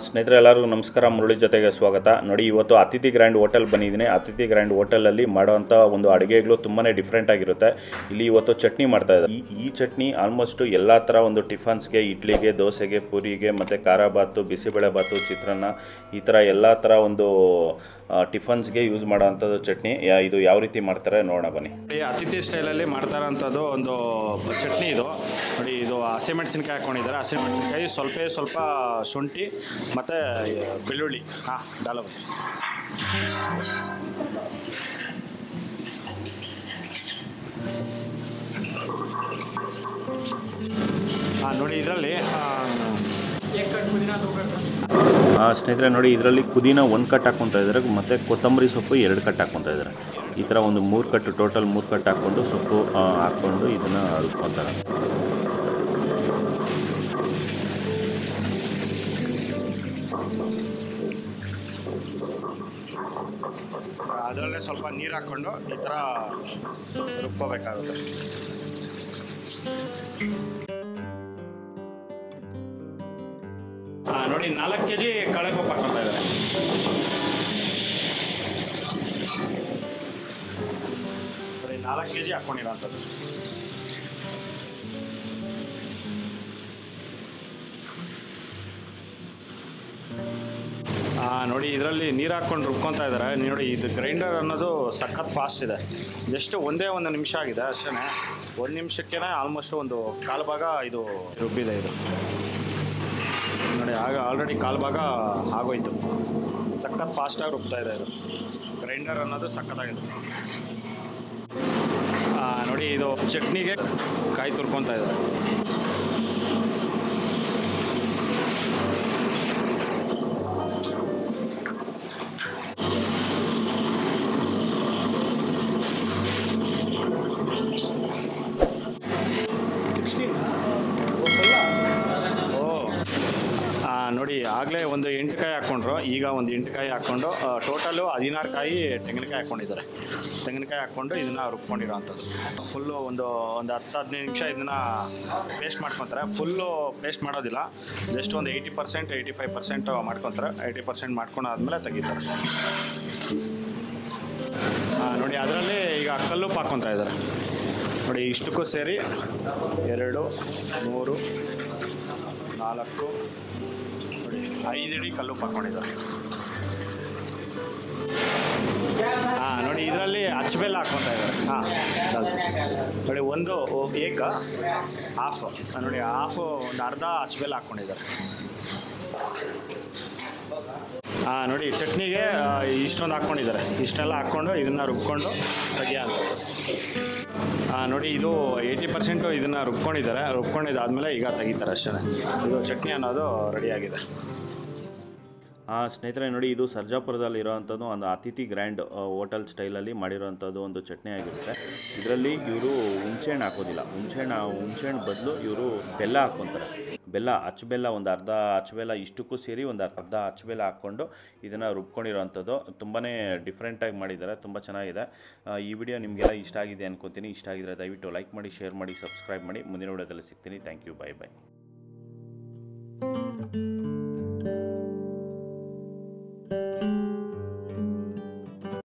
ಸ್ನೇಹಿತರೆ ಎಲ್ಲರಿಗೂ ನಮಸ್ಕಾರ. ಮುರಳಿ ಜೊತೆಗೆ ಸ್ವಾಗತ. ನೋಡಿ, ಇವತ್ತು ಅತಿಥಿ ಗ್ರ್ಯಾಂಡ್ ಹೋಟೆಲ್ ಬಂದಿದ್ದೀನಿ. ಅತಿಥಿ ಗ್ರ್ಯಾಂಡ್ ಹೋಟೆಲಲ್ಲಿ ಮಾಡೋವಂಥ ಒಂದು ಅಡುಗೆಗಳು ತುಂಬಾ ಡಿಫ್ರೆಂಟ್ ಆಗಿರುತ್ತೆ. ಇಲ್ಲಿ ಇವತ್ತು ಚಟ್ನಿ ಮಾಡ್ತಾ ಇದ್ದಾರೆ. ಈ ಚಟ್ನಿ ಆಲ್ಮೋಸ್ಟ್ ಎಲ್ಲ ಥರ ಒಂದು ಟಿಫನ್ಸ್ಗೆ, ಇಡ್ಲಿಗೆ, ದೋಸೆಗೆ, ಪೂರಿಗೆ ಮತ್ತು ಖಾರ ಬಾತು, ಬಿಸಿಬೇಳೆ ಬಾತು, ಚಿತ್ರಾನ್ನ, ಈ ಥರ ಎಲ್ಲ ಥರ ಒಂದು ಟಿಫನ್ಸ್ಗೆ ಯೂಸ್ ಮಾಡೋವಂಥದ್ದು ಚಟ್ನಿ. ಇದು ಯಾವ ರೀತಿ ಮಾಡ್ತಾರೆ ನೋಡೋಣ ಬನ್ನಿ. ಅತಿಥಿ ಸ್ಟೈಲಲ್ಲಿ ಮಾಡ್ತಾ ಇರೋಂಥದ್ದು ಒಂದು ಚಟ್ನಿ ಇದು. ನೋಡಿ, ಇದು ಹಸಿಮೆಣಸಿನ್ಕಾಯಿ ಹಾಕ್ಕೊಂಡಿದ್ದಾರೆ. ಹಸಿಮೆಣಸಿನ್ಕಾಯಿ ಸ್ವಲ್ಪ ಶುಂಠಿ ಮತ್ತು ಬೆಳ್ಳುಳ್ಳಿ ಡಾಲ. ನೋಡಿ ಇದರಲ್ಲಿ ಸ್ನೇಹಿತರೆ ನೋಡಿ, ಇದರಲ್ಲಿ ಪುದೀನ 1 ಕಟ್ ಹಾಕ್ಕೊತಾ ಇದ್ದಾರೆ ಮತ್ತು ಕೊತ್ತಂಬರಿ ಸೊಪ್ಪು 2 ಕಟ್ ಹಾಕ್ಕೊತಾ ಇದ್ದಾರೆ. ಈ ಥರ ಒಂದು 3 ಕಟ್, ಟೋಟಲ್ 3 ಕಟ್ ಹಾಕ್ಕೊಂಡು ಸೊಪ್ಪು ಹಾಕ್ಕೊಂಡು ಇದನ್ನು ರುಬ್ಕೊತಾರೆ. ಅದರಲ್ಲೇ ಸ್ವಲ್ಪ ನೀರು ಹಾಕ್ಕೊಂಡು ಈ ಥರ ರುಬ್ಕೋಬೇಕಾಗುತ್ತೆ. ನೋಡಿ 4 kg ಕಳೆಕೊಪ್ಪು ಹಾಕ್ಕೊತಾ ಇದ್ದಾರೆ. ನೋಡಿ 4 kg ಹಾಕ್ಕೊಂಡಿರೋಂಥದ್ದು. ನೋಡಿ ಇದರಲ್ಲಿ ನೀರು ಹಾಕ್ಕೊಂಡು ರುಬ್ಕೊತಾ ಇದ್ದಾರೆ. ನೋಡಿ, ಇದು ಗ್ರೈಂಡರ್ ಅನ್ನೋದು ಸಖತ್ ಫಾಸ್ಟ್ ಇದೆ. ಜಸ್ಟ್ ಒಂದೇ 1 ನಿಮಿಷ ಆಗಿದೆ ಅಷ್ಟೇ. 1 ನಿಮಿಷಕ್ಕೇ ಆಲ್ಮೋಸ್ಟ್ ಒಂದು ಕಾಲು ಭಾಗ ಇದು ರುಬ್ಬಿದೆ. ಇದು ನೋಡಿ, ಆಗ ಆಲ್ರೆಡಿ ಕಾಲು ಭಾಗ ಆಗೋಯ್ತು. ಸಖತ್ ಫಾಸ್ಟಾಗಿ ರುಬ್ತಾ ಇದೆ. ಇದು ಗ್ರೈಂಡರ್ ಅನ್ನೋದು ಸಖತ್ತಾಗಿದೆ. ನೋಡಿ, ಇದು ಚಟ್ನಿಗೆ ಕಾಯಿ ತುರ್ಕೊತಾ ಇದ್ದಾರೆ. ನೋಡಿ, ಆಗಲೇ ಒಂದು 8 ಕಾಯಿ ಹಾಕ್ಕೊಂಡ್ರು. ಈಗ ಒಂದು 8 ಕಾಯಿ ಹಾಕ್ಕೊಂಡು ಟೋಟಲು 16 ಕಾಯಿ ತೆಂಗಿನಕಾಯಿ ಹಾಕ್ಕೊಂಡಿದ್ದಾರೆ. ತೆಂಗಿನಕಾಯಿ ಹಾಕ್ಕೊಂಡು ಇದನ್ನು ರುಬ್ಕೊಂಡಿರೋವಂಥದ್ದು. ಫುಲ್ಲು ಒಂದು 10-15 ನಿಮಿಷ ಇದನ್ನು ಪೇಸ್ಟ್ ಮಾಡ್ಕೊತಾರೆ. ಫುಲ್ಲು ಪೇಸ್ಟ್ ಮಾಡೋದಿಲ್ಲ, ಜಸ್ಟ್ ಒಂದು 80% 85% ಮಾಡ್ಕೊತಾರೆ. 80% ಮಾಡ್ಕೊಂಡಾದ್ಮೇಲೆ ತೆಗಿತಾರೆ. ನೋಡಿ, ಅದರಲ್ಲಿ ಈಗ ಕಲ್ಲುಪ್ಪು ಹಾಕ್ಕೊತಾ ಇದ್ದಾರೆ. ನೋಡಿ, ಇಷ್ಟಕ್ಕೂ ಸೇರಿ 2, 3, 4, 5 ಇಡೀ ಕಲ್ಲುಪ್ಪು ಹಾಕ್ಕೊಂಡಿದ್ದಾರೆ. ನೋಡಿ, ಇದರಲ್ಲಿ ಅಚ್ಚಬೆಲ್ಲ ಹಾಕ್ಕೊತಾ ಇದ್ದಾರೆ. ನೋಡಿ, ಒಂದು ಏಕ ಹಾಫ್, ನೋಡಿ ಹಾಫು ಒಂದು ಅರ್ಧ ಅಚ್ಚಬೆಲ್ಲ ಹಾಕ್ಕೊಂಡಿದ್ದಾರೆ. ನೋಡಿ, ಚಟ್ನಿಗೆ ಇಷ್ಟೊಂದು ಹಾಕ್ಕೊಂಡಿದ್ದಾರೆ. ಇಷ್ಟೆಲ್ಲ ಹಾಕ್ಕೊಂಡು ಇದನ್ನು ರುಬ್ಕೊಂಡು ತೆಗಿಯೋಂಥದ್ದು. ನೋಡಿ, ಇದು 80% ಇದನ್ನು ರುಬ್ಕೊಂಡಿದ್ದಾರೆ. ರುಬ್ಕೊಂಡಿದ್ದಾದಮೇಲೆ ಈಗ ತೆಗಿತಾರೆ ಅಷ್ಟೇ. ಇದು ಚಟ್ನಿ ಅನ್ನೋದು ರೆಡಿಯಾಗಿದೆ. ಸ್ನೇಹಿತರೆ ನೋಡಿ, ಇದು ಸರ್ಜಾಪುರದಲ್ಲಿ ಇರೋವಂಥದ್ದು ಒಂದು ಅತಿಥಿ ಗ್ರ್ಯಾಂಡ್ ಹೋಟೆಲ್ ಸ್ಟೈಲಲ್ಲಿ ಮಾಡಿರೋವಂಥದ್ದು ಒಂದು ಚಟ್ನಿ ಆಗಿರುತ್ತೆ. ಇದರಲ್ಲಿ ಇವರು ಹುಣಸೆಹಣ್ಣು ಹಾಕೋದಿಲ್ಲ. ಹುಣಸೆಹಣ್ಣು ಬದಲು ಇವರು ಬೆಲ್ಲ ಹಾಕ್ಕೊತಾರೆ. ಬೆಲ್ಲ, ಅಚ್ಚಬೆಲ್ಲ, ಒಂದು ಅರ್ಧ ಅಚ್ಚಬೆಲ್ಲ, ಇಷ್ಟಕ್ಕೂ ಸೇರಿ ಒಂದು ಅರ್ಧ ಅಚ್ಚಬೆಲ್ಲ ಹಾಕ್ಕೊಂಡು ಇದನ್ನು ರುಬ್ಕೊಂಡಿರೋವಂಥದ್ದು. ತುಂಬಾ ಡಿಫ್ರೆಂಟಾಗಿ ಮಾಡಿದ್ದಾರೆ, ತುಂಬ ಚೆನ್ನಾಗಿದೆ. ಈ ವಿಡಿಯೋ ನಿಮಗೆಲ್ಲ ಇಷ್ಟ ಆಗಿದೆ ಅನ್ಕೋತೀನಿ. ಇಷ್ಟ ಆಗಿದ್ರೆ ದಯವಿಟ್ಟು ಲೈಕ್ ಮಾಡಿ, ಶೇರ್ ಮಾಡಿ, ಸಬ್ಸ್ಕ್ರೈಬ್ ಮಾಡಿ. ಮುಂದಿನ ವಿಡಿಯೋದಲ್ಲಿ ಸಿಗ್ತೀನಿ. Thank you. ಬೈ.